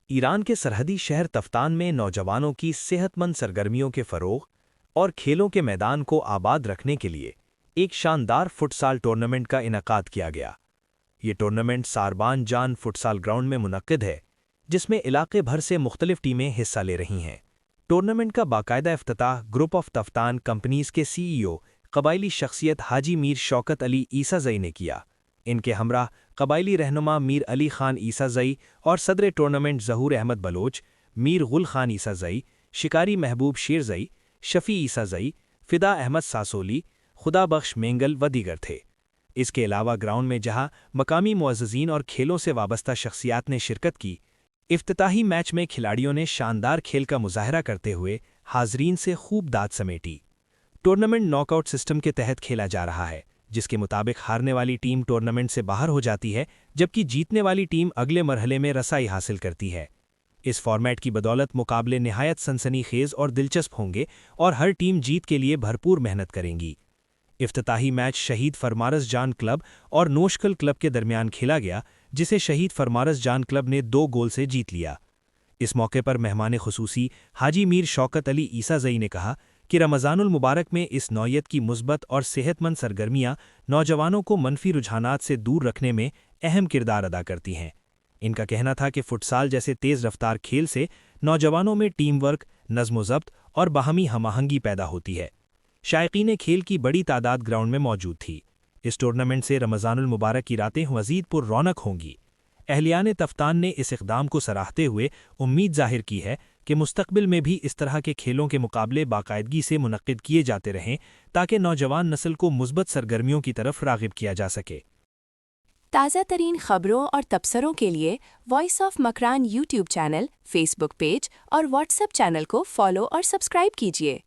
Iran के सरहदी शहर तफ्तान में नौजवानों की सेहतमंद सरगर्मियों के फ़रोग़ और खेलों के मैदान को आबाद रखने के लिए एक शानदार फुटसाल टूर्नामेंट का इनेकाद किया गया। ये टूर्नामेंट सारबान जान फुटसाल ग्राउंड में मुनक्किद है, जिसमें इलाके भर से मुख्तलिफ टीमें हिस्सा ले रही हैं। टूर्नामेंट का बाकायदा इफ्तिताह ग्रुप ऑफ तफ्तान कंपनीज़ के CEO कबायली शख्सियत हाजी मीर शौकत अली ईसाज़ई ने किया। इनके हमराह कबायली रहनुमा मीर अली खान ईसाज़ई और सदर टूर्नामेंट ज़हूर अहमद बलोच, मीर गुल खान ईसाज़ई, शिकारी महबूब शेरज़ई, शफ़ी ईसाज़ई, फ़िदा अहमद सासोली, खुदा बख्श मेंगल व दीगर थे। इसके अलावा ग्राउंड में जहां मकामी मुअज़्ज़िज़ीन और खेलों से वाबस्ता शख्सियात ने शिरकत की, इफ्तिताही मैच में खिलाड़ियों ने शानदार खेल का मुज़ाहरा करते हुए हाज़रीन से खूब दाद समेटी। टूर्नामेंट नॉकआउट सिस्टम के तहत खेला जा रहा है, जिसके मुताबिक हारने वाली टीम टूर्नामेंट से बाहर हो जाती है, जबकि जीतने वाली टीम अगले मरहले में रसाई हासिल करती है। इस फॉर्मेट की बदौलत मुकाबले निहायत सनसनीखेज़ और दिलचस्प होंगे और हर टीम जीत के लिए भरपूर मेहनत करेंगी। इफ्तिताही मैच शहीद फरमारस जान क्लब और नोशकल क्लब के दरमियान खेला गया, जिसे शहीद फरमारस जान क्लब ने 2 गोल से जीत लिया। इस मौके पर मेहमान खुसूसी हाजी मीर शौकत अली ईसाज़ई ने कहा कि रमज़ानुल मुबारक में इस नौयत की मुस्बत और सेहतमंद सरगर्मियाँ नौजवानों को मनफी रुझानात से दूर रखने में अहम किरदार अदा करती हैं। इनका कहना था कि फुटसाल जैसे तेज़ रफ्तार खेल से नौजवानों में टीम वर्क, नज़्म-ओ-ज़ब्त और बाहमी हमाहंगी पैदा होती है। शायकीन खेल की बड़ी तादाद ग्राउंड में मौजूद थी। इस टूर्नामेंट से रमज़ानुल मुबारक की रातें मज़ीद पुर रौनक होंगी। अहलियान तफ्तान ने इस इक़दाम को सराहते हुए उम्मीद ज़ाहिर की है कि मुस्तक़बिल में भी इस तरह के खेलों के मुकाबले बाकायदगी से मुनक्किद किए जाते रहें, ताकि नौजवान नस्ल को मुस्बत सरगर्मियों की तरफ राग़िब किया जा सके। ताज़ा तरीन खबरों और तबसरों के लिए voice of Makran YouTube channel, Facebook page और व्हाट्सएप चैनल को फॉलो और सब्सक्राइब कीजिए।